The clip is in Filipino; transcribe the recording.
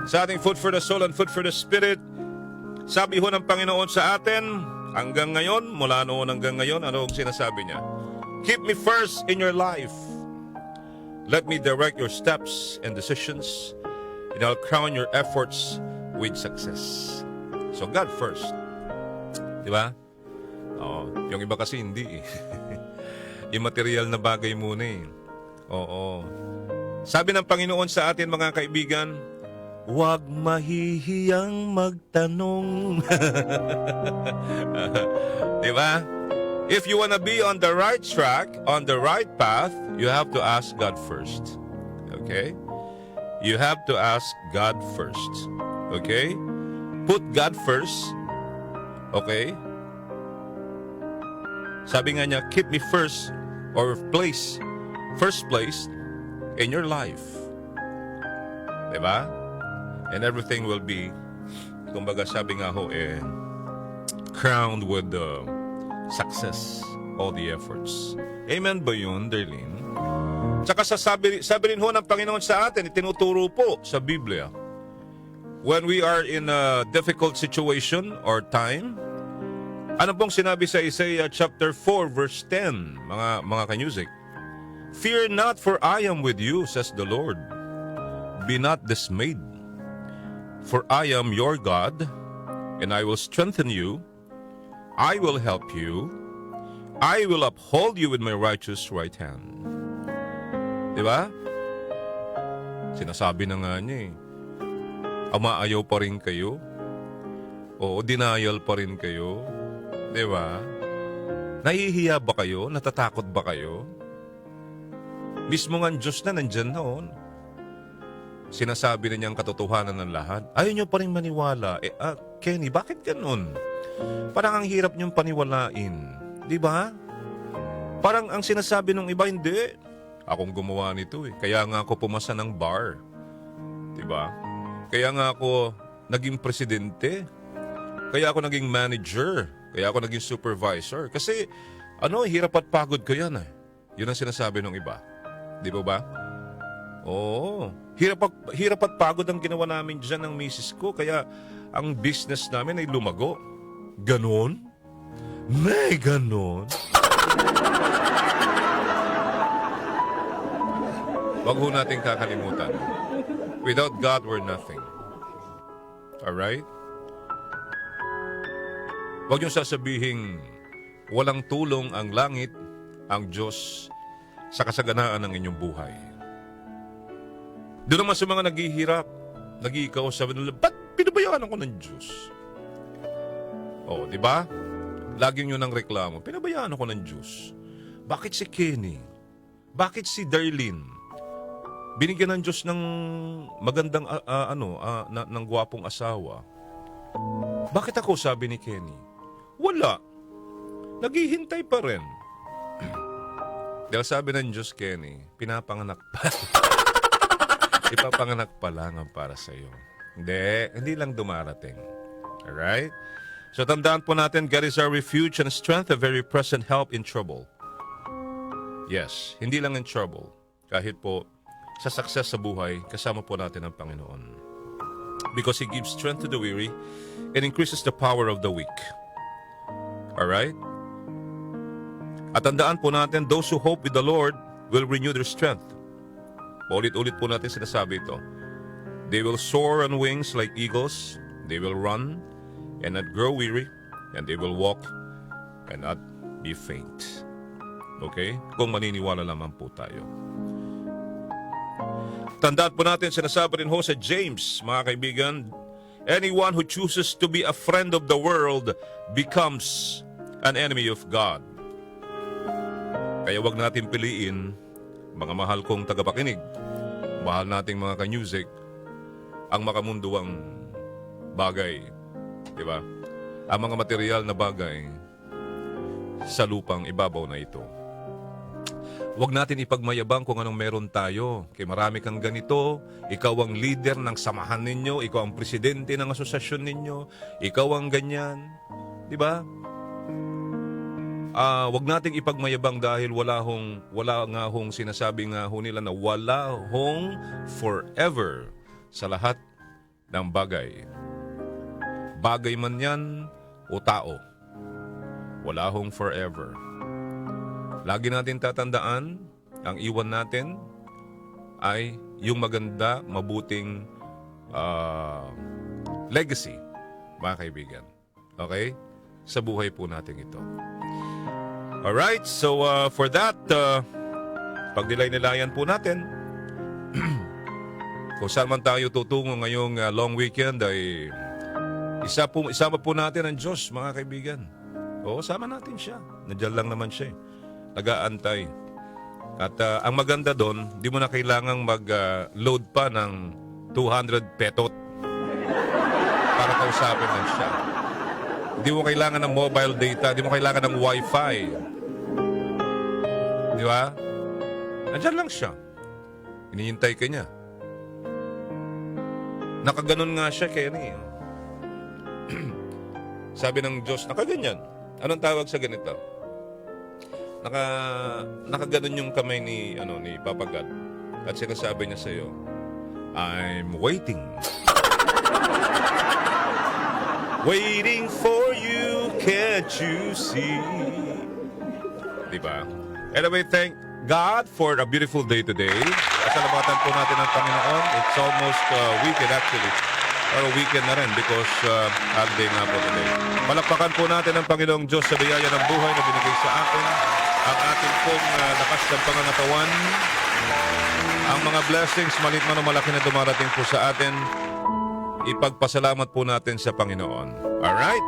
sa ating food for the soul and food for the spirit. Sabi ho ng Panginoon sa atin, hanggang ngayon, mula noon hanggang ngayon, ano ang sinasabi niya? Keep me first in your life. Let me direct your steps and decisions, and I'll crown your efforts with success. So God first. Di ba? Oo. Yung iba kasi hindi. Yung material na bagay muna eh. Oo. Sabi ng Panginoon sa atin mga kaibigan, huwag mahihiyang magtanong. Di ba? If you wanna be on the right track, on the right path, you have to ask God first. Okay? You have to ask God first. Okay? Put God first. Okay? Sabi nga niya, keep me first or first place in your life. Diba? And everything will be, kumbaga sabi nga ho, crowned with the success, all the efforts. Amen ba yun, Darlene? Tsaka sabi rin ho ng Panginoon sa atin, itinuturo po sa Biblia, when we are in a difficult situation or time, ano pong sinabi sa Isaiah chapter 4 verse 10, mga ka-music? Fear not, for I am with you, says the Lord. Be not dismayed, for I am your God, and I will strengthen you. I will help you. I will uphold you with my righteous right hand. Diba? Sinasabi na nga niya eh. Umaayaw pa rin kayo? O denial pa rin kayo? Diba? Nahihiya ba kayo? Natatakot ba kayo? Mismo nga Diyos na nandyan noon. Sinasabi na niyang katotohanan ng lahat. Ayaw niyo pa rin maniwala. Kenny, bakit ganun? Parang ang hirap niyong paniwalain. Di ba? Parang ang sinasabi ng iba, hindi. Akong gumawa nito eh. Kaya nga ako pumasa ng bar. Di ba? Kaya nga ako naging presidente. Kaya ako naging manager. Kaya ako naging supervisor. Kasi, hirap at pagod ko yan eh. Yun ang sinasabi ng iba. Di ba? Oo. Hirap at pagod ang ginawa namin dyan ng misis ko. Kaya ang business namin ay lumago. Ganon? May ganon? Wag ho natin kakalimutan. Without God, we're nothing. Alright? Wag niyong sasabihin, walang tulong ang langit, ang Diyos, sa kasaganaan ng inyong buhay. Doon naman sa mga naghihirap, nag-iikaw, sabi nila, ba't pinabayaan ako ng Diyos? Di ba? Lagi nyo nang reklamo, pinabayaan ako ng Diyos. Bakit si Kenny? Bakit si Darlene? Binigyan ng Diyos ng magandang, ng gwapong asawa. Bakit ako, sabi ni Kenny? Wala. Naghihintay pa rin. Dahil sabi ng Diyos, Kenny, pinapanganak pa. Ipapanganak pa lang ang para sa iyo. Hindi lang dumarating. Alright? So tandaan po natin, God is our refuge and strength, a very present help in trouble. Yes, hindi lang in trouble. Kahit po sa success sa buhay, kasama po natin ang Panginoon. Because He gives strength to the weary and increases the power of the weak. Alright? At tandaan po natin, those who hope with the Lord will renew their strength. Ulit-ulit po natin sinasabi ito. They will soar on wings like eagles. They will run and not grow weary, and they will walk and not be faint. Okay? Kung maniniwala lamang po tayo. Tandaan po natin, sinasabi rin ho sa James, mga kaibigan, anyone who chooses to be a friend of the world becomes an enemy of God. Kaya wag natin piliin, mga mahal kong tagapakinig, mahal nating mga ka-music, ang makamunduang bagay. Diba? Ang mga material na bagay sa lupang ibabaw na ito. Huwag natin ipagmayabang kung anong meron tayo. Kaya marami kang ganito, ikaw ang leader ng samahan ninyo, ikaw ang presidente ng asosasyon ninyo, ikaw ang ganyan. Diba? Huwag nating ipagmayabang dahil wala nga hong sinasabi nga ho nila na wala hong forever sa lahat ng bagay. Bagay man yan o tao. Wala hong forever. Lagi natin tatandaan, ang iwan natin ay yung maganda, mabuting legacy, mga kaibigan. Okay? Sa buhay po natin ito. Alright, so for that, pagdilay-nilayan po natin, kung saan man tayo tutungo ngayong long weekend ay isama po natin ang Diyos, mga kaibigan. Oo, sama natin siya. Nandiyan lang naman siya. Nag-aantay. At ang maganda doon, di mo na kailangang mag-load pa ng 200 petot para kausapin lang siya. Di mo kailangan ng mobile data, di mo kailangan ng wifi. Di ba? Nandiyan lang siya. Hinihintay ka niya. Nakaganon nga siya kaya niya. Sabi ng Diyos, nakaganyan. Anong tawag sa ganito? Nakaganon yung kamay ni Papa God. At sinasabi niya sa iyo, I'm waiting. Waiting for you, can't you see? Diba? Anyway, thank God for a beautiful day today. Pasalamatan po natin ang Panginoon. It's almost weekend actually. Pero weekend na rin because holiday nga po today. Palakpakan po natin ang Panginoong Diyos sa biyaya ng buhay na binigay sa atin. Ang ating pong lakas ng pangangatawan. Ang mga blessings, maliit man o malaki na dumarating po sa atin. Ipagpasalamat po natin sa Panginoon. Alright?